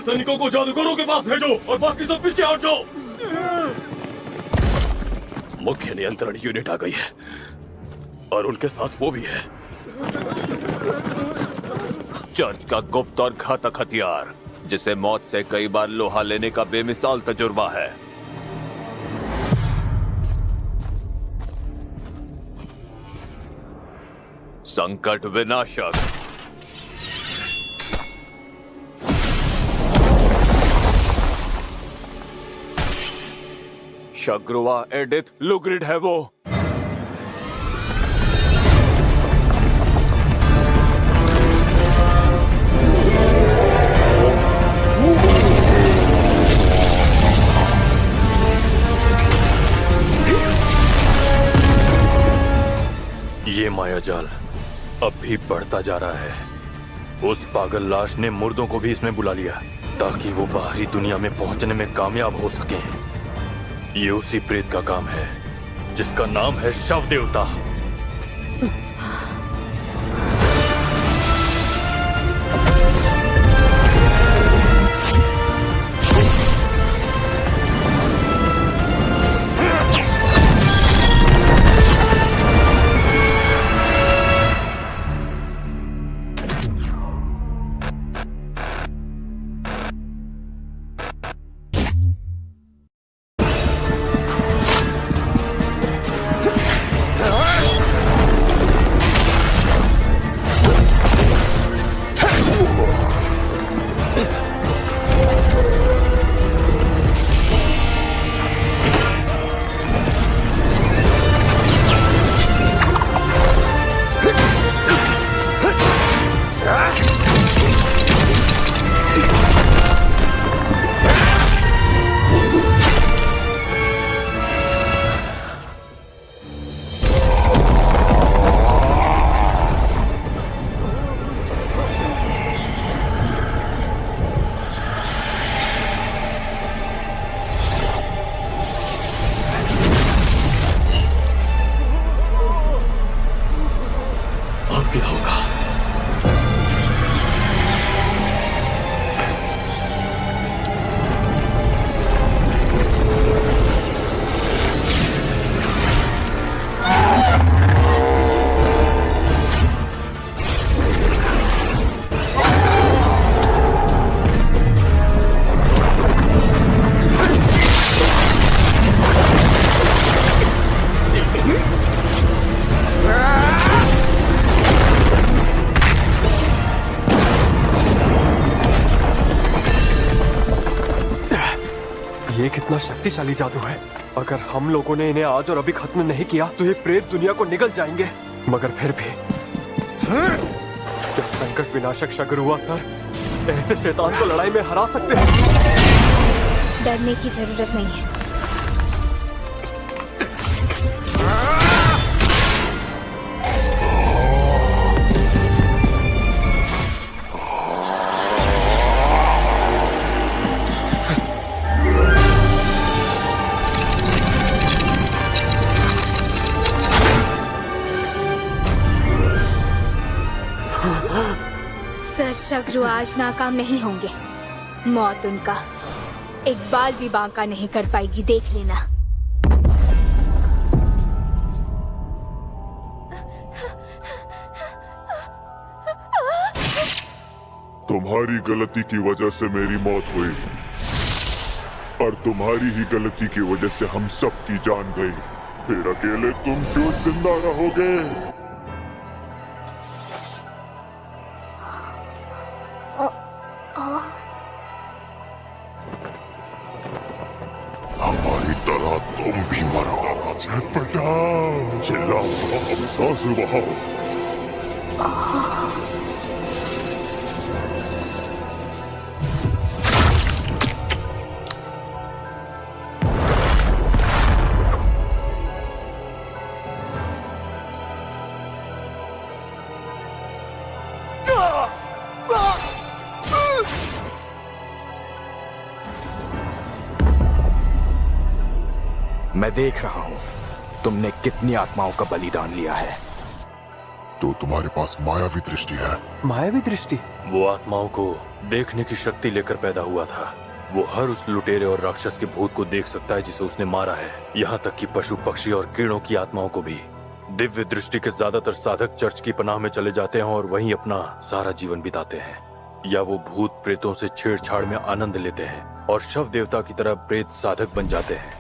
सैनिकों को जादूगरों के पास भेजो और बाकी सब पीछे हट जाओ। मुख्य नियंत्रण यूनिट आ गई है और उनके साथ वो भी है। चर्च का गुप्त और घातक हथियार, जिसे मौत से कई बार लोहा लेने का बेमिसाल तजुर्बा है। संकट विनाशक। शग्रुवा एडिथ लुग्रिड है वो। ये मायाजाल अब भी बढ़ता जा रहा है। उस पागल लाश ने मुर्दों को भी इसमें बुला लिया ताकि वो बाहरी दुनिया में पहुंचने में कामयाब हो सकें। ये उसी प्रेत का काम है जिसका नाम है शव देवता। क्या होगा? ये कितना शक्तिशाली जादू है। अगर हम लोगों ने इन्हें आज और अभी खत्म नहीं किया तो ये प्रेत दुनिया को निगल जाएंगे। मगर फिर भी क्या संकट विनाशक शग्रुवा सर ऐसे शैतान को लड़ाई में हरा सकते हैं? डरने की जरूरत नहीं है। सर शग्रुवा आज नाकाम नहीं होंगे। मौत उनका एक बाल भी बांका नहीं कर पाएगी, देख लेना। तुम्हारी गलती की वजह से मेरी मौत हुई और तुम्हारी ही गलती की वजह से हम सब की जान गई। फिर अकेले तुम क्यों जिंदा रहोगे? हमारी तरह तुम भी मरो। छटपटाओ, चिल्लाओ, सांस बहाओ। मैं देख रहा हूं तुमने कितनी आत्माओं का बलिदान लिया है। तो तुम्हारे पास मायावी दृष्टि है। मायावी दृष्टि? वो आत्माओं को देखने की शक्ति लेकर पैदा हुआ था। वो हर उस लुटेरे और राक्षस के भूत को देख सकता है जिसे उसने मारा है, यहाँ तक कि पशु पक्षी और कीड़ों की आत्माओं को भी। दिव्य दृष्टि के ज्यादातर साधक चर्च की पनाह में चले जाते हैं और वहीं अपना सारा जीवन बिताते हैं, या वो भूत प्रेतों से छेड़छाड़ में आनंद लेते हैं और शव देवता की तरह प्रेत साधक बन जाते हैं।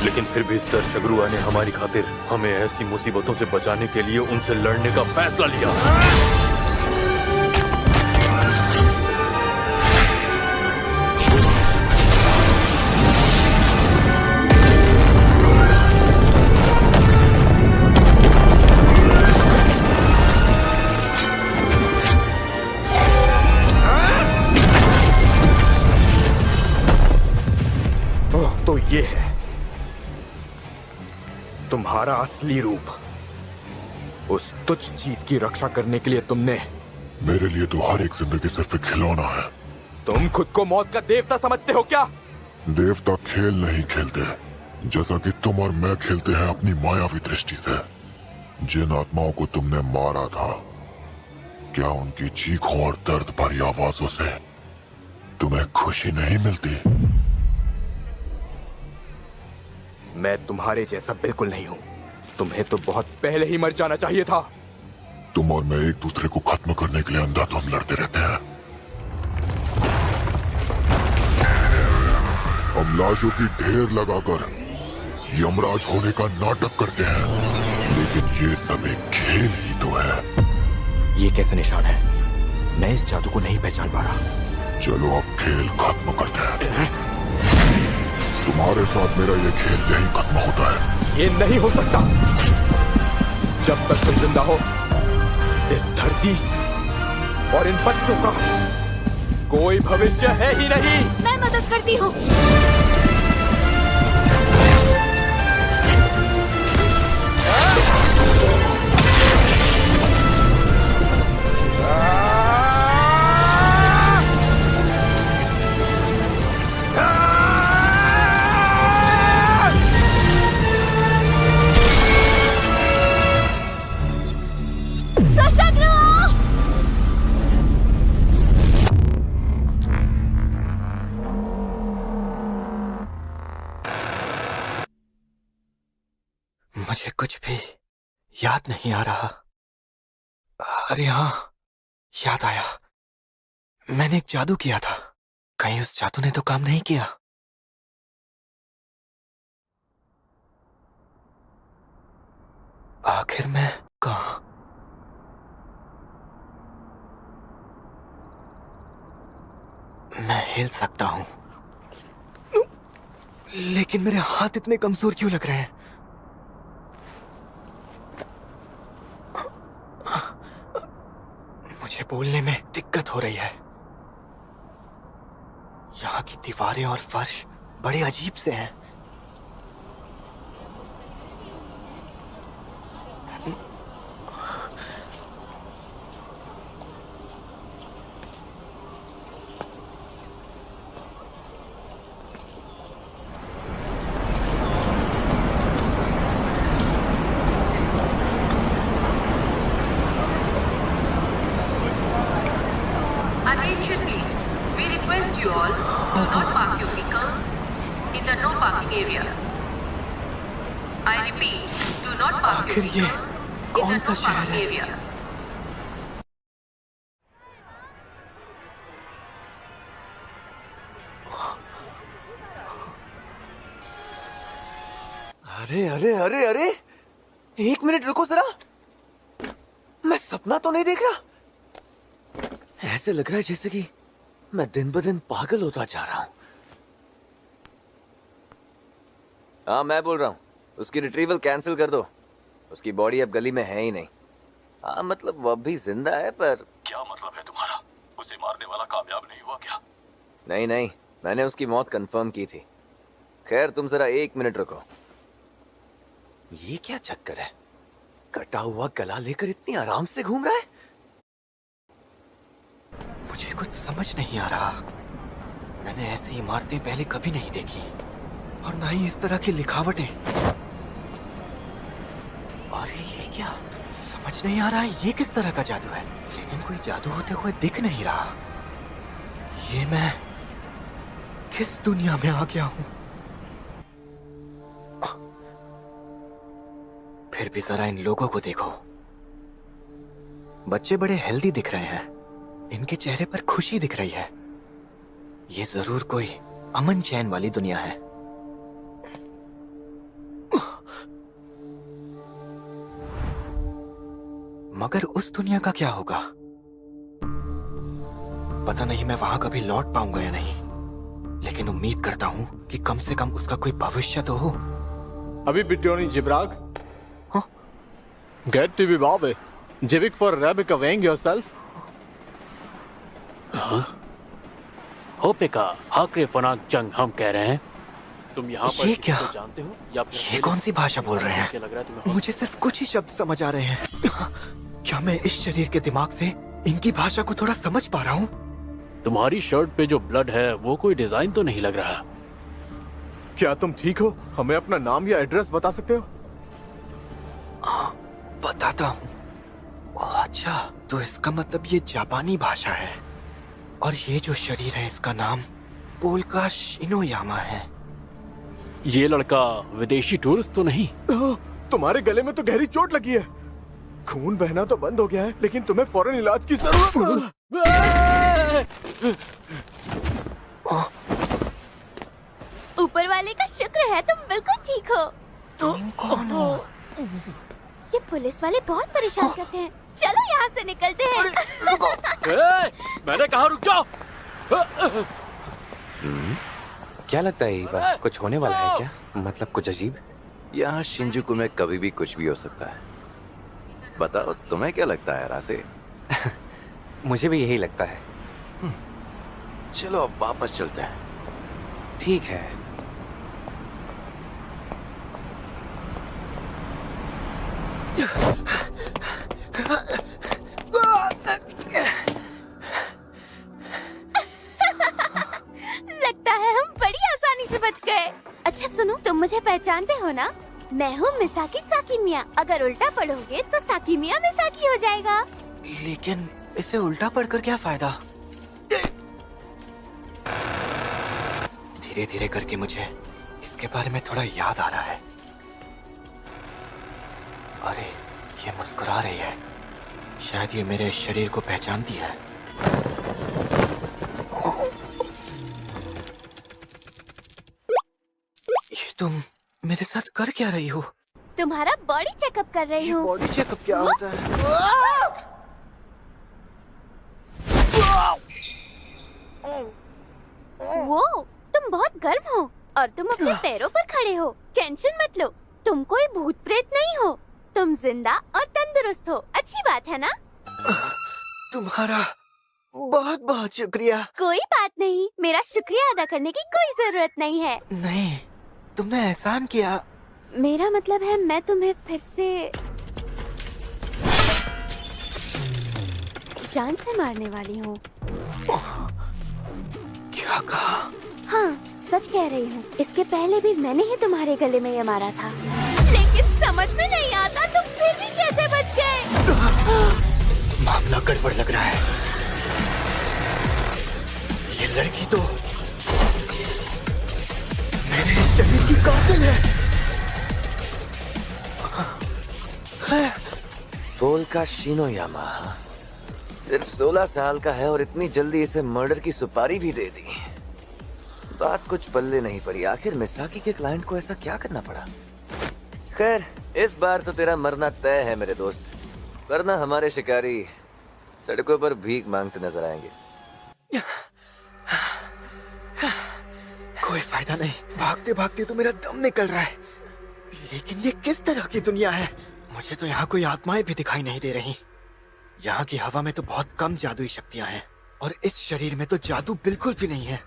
लेकिन फिर भी सर शगरुआ ने हमारी खातिर हमें ऐसी मुसीबतों से बचाने के लिए उनसे लड़ने का फैसला लिया। ओह, तो ये है तुम्हारा असली रूप। उस तुच्छ चीज की रक्षा करने के लिए तुमने। मेरे लिए तो हर एक जिंदगी सिर्फ एक खिलौना है। तुम खुद को मौत का देवता समझते हो क्या? देवता खेल नहीं खेलते, जैसा कि तुम और मैं खेलते हैं अपनी मायावी दृष्टि से। जिन आत्माओं को तुमने मारा था, क्या उनकी चीखों और दर्द भरी आवाजों से तुम्हें खुशी नहीं मिलती? मैं तुम्हारे जैसा बिल्कुल नहीं हूं। तुम्हें तो बहुत पहले ही मर जाना चाहिए था। तुम और मैं एक दूसरे को खत्म करने के लिए अंधाधुंध लड़ते रहते हैं। हम लाशों की ढेर लगाकर यमराज होने का नाटक करते हैं, लेकिन ये सब एक खेल ही तो है। ये कैसे निशान है? मैं इस जादू को नहीं पहचान पा रहा। चलो अब खेल खत्म करते हैं। तुम्हारे साथ मेरा ये खेल यही खत्म होता है। ये नहीं हो सकता। जब तक तुम जिंदा हो, इस धरती और इन बच्चों का कोई भविष्य है ही नहीं। मैं मदद करती हूँ। मुझे कुछ भी याद नहीं आ रहा। अरे हाँ, याद आया। मैंने एक जादू किया था। कहीं उस जादू ने तो काम नहीं किया? आखिर मैं कहाँ? मैं हिल सकता हूं, लेकिन मेरे हाथ इतने कमजोर क्यों लग रहे हैं? मुझे बोलने में दिक्कत हो रही है। यहाँ की दीवारें और फर्श बड़े अजीब से हैं। Attention please. We request you all to not park your vehicles in the no parking area. I repeat, do not park your आखिर ये vehicles in कौन the सा no शहर parking है? area. अरे अरे अरे अरे, एक मिनट रुको जरा। मैं सपना तो नहीं देख रहा? ऐसे लग रहा है जैसे कि मैं दिन ब दिन पागल होता जा रहा हूं। हाँ, मैं बोल रहा हूँ। उसकी रिट्रीवल कैंसिल कर दो। उसकी बॉडी अब गली में है ही नहीं। हाँ, मतलब वो अब भी जिंदा है, पर क्या मतलब है तुम्हारा? उसे मारने वाला कामयाब नहीं हुआ क्या? नहीं नहीं, मैंने उसकी मौत कंफर्म की थी। खैर, तुम जरा 1 मिनट रुको। ये क्या चक्कर है? कटा हुआ गला लेकर इतनी आराम से घूम रहा है। मुझे कुछ समझ नहीं आ रहा। मैंने ऐसी इमारतें पहले कभी नहीं देखी और ना ही इस तरह की लिखावटें। अरे ये क्या? समझ नहीं आ रहा है ये किस तरह का जादू है, लेकिन कोई जादू होते हुए दिख नहीं रहा। ये मैं किस दुनिया में आ गया हूं? फिर भी जरा इन लोगों को देखो। बच्चे बड़े हेल्दी दिख रहे हैं, इनके चेहरे पर खुशी दिख रही है। ये जरूर कोई अमन चैन वाली दुनिया है। मगर उस दुनिया का क्या होगा? पता नहीं मैं वहां कभी लौट पाऊंगा या नहीं, लेकिन उम्मीद करता हूं कि कम से कम उसका कोई भविष्य तो हो। Abi bitte nicht gebraucht. Get to be Bobby. Jivik for Rebecca weighing yourself. होपेका हाकरे फनाक जंग हम कह रहे हैं। तुम यहाँ पर ये किसी क्या? को जानते हो या फिर ये कौन सी भाषा बोल रहे क्या लग रहा है हैं? तुम्हें? मुझे सिर्फ कुछ ही शब्द समझ आ रहे हैं। क्या मैं इस शरीर के दिमाग से इनकी भाषा को थोड़ा समझ पा रहा हूँ? तुम्हारी शर्ट पे जो ब्लड है वो कोई डिजाइन तो नहीं लग रहा। क्या तुम ठीक हो? हमें अपना नाम या एड्रेस बता सकते हो? बताता हूँ। ओह, अच्छा, तो इसका मतलब ये जापानी भाषा है और ये जो शरीर है इसका नाम पोल्का शिनोयामा है। ये लड़का विदेशी टूरिस्ट तो नहीं? तुम्हारे गले में तो गहरी चोट लगी है। खून बहना तो बंद हो गया है, लेकिन तुम्हें फौरन इलाज की जरूरत। ऊपर वाले का शुक्र है तुम बिल्कुल ठीक हो। तुम कौन हो? ये पुलिस वाले बहुत परेशान करते हैं। चलो यहाँ से निकलते हैं। मैंने कहा रुक जाओ। क्या लगता है ईवा, कुछ होने वाला है क्या? मतलब कुछ अजीब? यहाँ शिंजुकू में कभी भी कुछ भी हो सकता है। बताओ तुम्हें क्या लगता है रासे? मुझे भी यही लगता है। चलो अब वापस चलते हैं। ठीक है। लगता है हम बड़ी आसानी से बच गए। अच्छा सुनो, तुम मुझे पहचानते हो ना? मैं हूँ मिसाकी साकीमिया। अगर उल्टा पढ़ोगे तो साकीमिया मिसाकी हो जाएगा। लेकिन इसे उल्टा पढ़कर क्या फायदा? धीरे धीरे करके मुझे इसके बारे में थोड़ा याद आ रहा है। अरे ये मुस्कुरा रही है, शायद ये मेरे शरीर को पहचानती है। ये तुम मेरे साथ कर क्या रही हो? तुम्हारा बॉडी चेकअप कर रही हूँ। बॉडी चेकअप क्या होता है? वो तुम बहुत गर्म हो और तुम अपने पैरों पर खड़े हो। टेंशन मत लो, तुम कोई भूत प्रेत नहीं हो। तुम जिंदा और तंदुरुस्त हो। अच्छी बात है ना? तुम्हारा बहुत बहुत शुक्रिया। कोई बात नहीं, मेरा शुक्रिया अदा करने की कोई जरूरत नहीं है। नहीं, तुमने एहसान किया। मेरा मतलब है मैं तुम्हें फिर से जान से मारने वाली हूँ। क्या कहा? हाँ, सच कह रही हूँ। इसके पहले भी मैंने ही तुम्हारे गले में ये मारा था, लेकिन समझ में नहीं आता तुम फिर भी कैसे बच गए। मामला गड़बड़ लग रहा है। ये लड़की तो मेरे शरीर की कातिल है। पोल्का शिनोयामा सिर्फ 16 साल का है और इतनी जल्दी इसे मर्डर की सुपारी भी दे दी। बात कुछ पल्ले नहीं पड़ी। आखिर मिसाकी के क्लाइंट को ऐसा क्या करना पड़ा? खैर, इस बार तो तेरा मरना तय है मेरे दोस्त, वरना हमारे शिकारी सड़कों पर भीख मांगते नजर आएंगे। कोई फायदा नहीं, भागते भागते तो मेरा दम निकल रहा है। लेकिन ये किस तरह की दुनिया है? मुझे तो यहाँ कोई आत्माएं भी दिखाई नहीं दे रही। यहाँ की हवा में तो बहुत कम जादुई शक्तियाँ हैं और इस शरीर में तो जादू बिल्कुल भी नहीं है।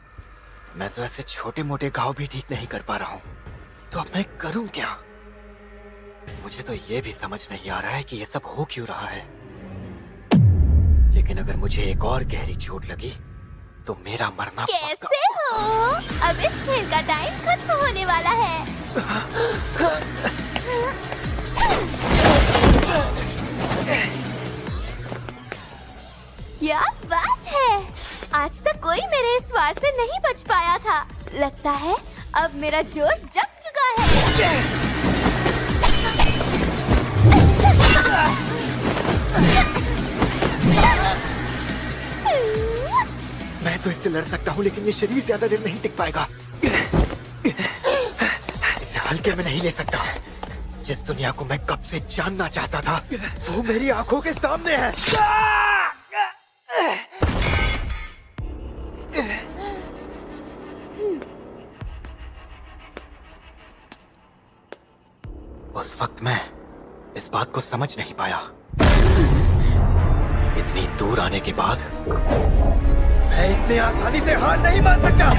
मैं तो ऐसे छोटे मोटे घाव भी ठीक नहीं कर पा रहा हूँ। तो अब मैं करूँ क्या? मुझे तो ये भी समझ नहीं आ रहा है कि ये सब हो क्यों रहा है। लेकिन अगर मुझे एक और गहरी चोट लगी तो मेरा मरना कैसे हो? अब इस खेल का टाइम खत्म होने वाला है। क्या बात है! आज तक कोई मेरे इस वार से नहीं बच पाया था। लगता है अब मेरा जोश जग चुका है। मैं तो इससे लड़ सकता हूँ, लेकिन ये शरीर ज्यादा देर नहीं टिक पाएगा। इसे हल्के में नहीं ले सकता। जिस दुनिया को मैं कब से जानना चाहता था वो मेरी आंखों के सामने है। उस वक्त मैं इस बात को समझ नहीं पाया। इतनी दूर आने के बाद मैं इतनी आसानी से हार नहीं मान सकता।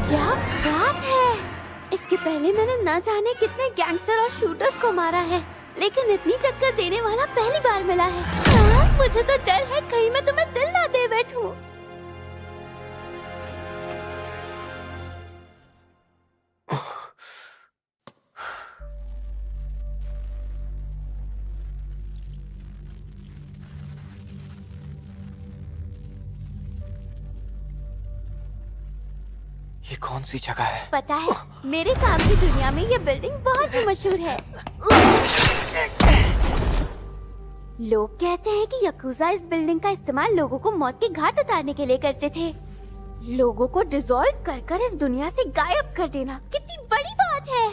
क्या बात है! इसके पहले मैंने न जाने कितने गैंगस्टर और शूटर्स को मारा है, लेकिन इतनी टक्कर देने वाला पहली बार मिला है। मुझे तो डर है कहीं मैं तुम्हें दिल ना दे बैठूं। ये कौन सी जगह है? पता है, मेरे काम की दुनिया में ये बिल्डिंग बहुत ही मशहूर है। लोग कहते हैं कि यकूजा इस बिल्डिंग का इस्तेमाल लोगों को मौत के घाट उतारने के लिए करते थे। लोगों को डिसॉल्व कर कर इस दुनिया से गायब कर देना कितनी बड़ी बात है।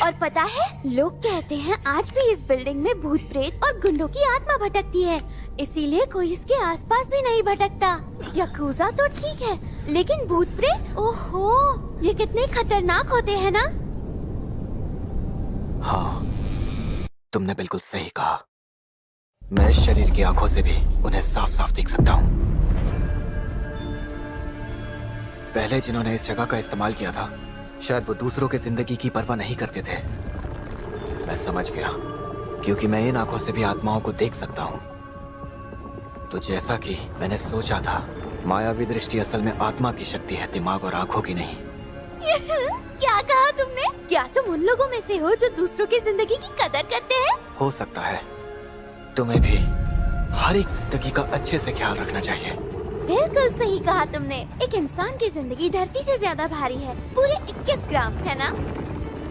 और पता है, लोग कहते हैं आज भी इस बिल्डिंग में भूत प्रेत और गुंडों की आत्मा भटकती है, इसीलिए कोई इसके आसपास भी नहीं भटकता। यकूजा तो ठीक है, लेकिन भूत प्रेत, ओहो, ये कितने खतरनाक होते हैं ना। हाँ, तुमने बिल्कुल सही कहा। मैं इस शरीर की आंखों से भी उन्हें साफ साफ देख सकता हूँ। पहले जिन्होंने इस जगह का इस्तेमाल किया था, शायद वो दूसरों के जिंदगी की परवाह नहीं करते थे। मैं समझ गया, क्योंकि मैं इन आंखों से भी आत्माओं को देख सकता हूँ। तो जैसा कि मैंने सोचा था, मायावी दृष्टि असल में आत्मा की शक्ति है, दिमाग और आंखों की नहीं। क्या कहा तुमने? क्या तुम उन लोगों में से हो जो दूसरों की जिंदगी की कदर करते हैं? हो सकता है। तुम्हें भी हर एक जिंदगी का अच्छे से ख्याल रखना चाहिए। बिल्कुल सही कहा तुमने। एक इंसान की जिंदगी धरती से ज्यादा भारी है, पूरे 21 ग्राम, है ना?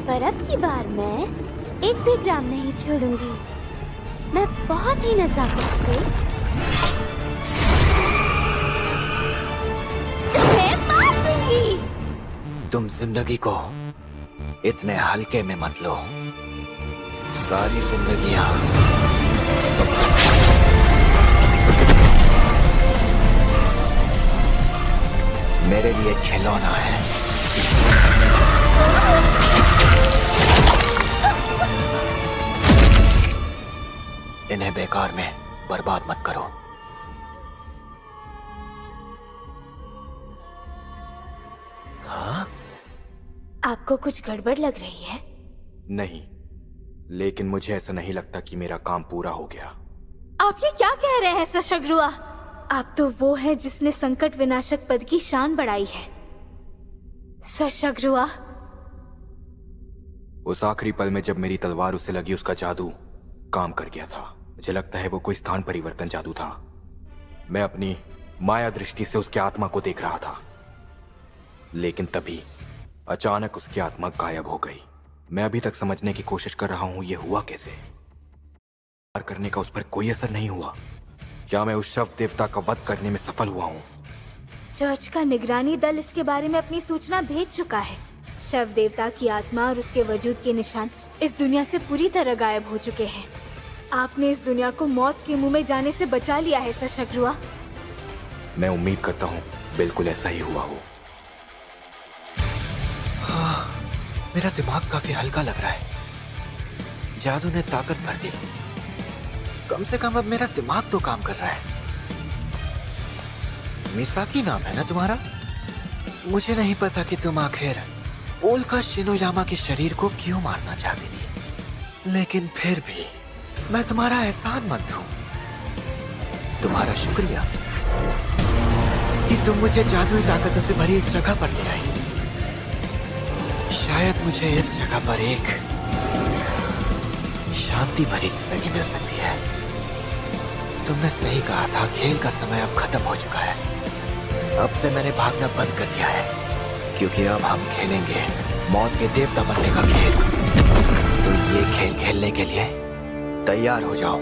पर अब की बार मैं एक भी ग्राम नहीं छोड़ूंगी। मैं बहुत ही नजाकत से तुम्हें मार दूंगी। तुम जिंदगी को इतने हल्के में मत लो। सारी जिंदगियां मेरे लिए खिलौना है। इन्हें बेकार में बर्बाद मत करो। हाँ? आपको कुछ गड़बड़ लग रही है? नहीं, लेकिन मुझे ऐसा नहीं लगता कि मेरा काम पूरा हो गया। आप ये क्या कह रहे हैं सशग्रुआ? आप तो वो है जिसने संकट विनाशक पद की शान बढ़ाई है। सशग्रुआ, उस आखिरी पल में जब मेरी तलवार उसे लगी, उसका जादू काम कर गया था। मुझे लगता है वो कोई स्थान परिवर्तन जादू था। मैं अपनी माया दृष्टि से उसकी आत्मा को देख रहा था, लेकिन तभी अचानक उसकी आत्मा गायब हो गई। मैं अभी तक समझने की कोशिश कर रहा हूं ये हुआ कैसे। करने का उस पर कोई असर नहीं हुआ। क्या मैं उस शव देवता का वध करने में सफल हुआ हूँ? चर्च का निगरानी दल इसके बारे में अपनी सूचना भेज चुका है। शव देवता की आत्मा और उसके वजूद के निशान इस दुनिया से पूरी तरह गायब हो चुके हैं। आपने इस दुनिया को मौत के मुंह में जाने से बचा लिया है सशग्रुआ। मैं उम्मीद करता हूँ बिल्कुल ऐसा ही हुआ हो। हाँ, मेरा दिमाग काफी हल्का लग रहा है। जादू ने ताकत भर दी। कम से कम अब मेरा दिमाग तो काम कर रहा है। मिसाकी नाम है ना तुम्हारा? मुझे नहीं पता कि तुम आखिर ओल्का शिनोयामा के शरीर को क्यों मारना चाहती थी, लेकिन फिर भी मैं तुम्हारा एहसानमंद हूँ। तुम्हारा शुक्रिया कि तुम मुझे जादुई ताकतों से भरी इस जगह पर ले आई। शायद मुझे इस जगह पर एक शांति भरी जिंदगी मिल सकती है। तुमने सही कहा था, खेल का समय अब खत्म हो चुका है। अब से मैंने भागना बंद कर दिया है, क्योंकि अब हम खेलेंगे मौत के देवता बनने का खेल। तो ये खेल खेलने के लिए तैयार हो जाओ।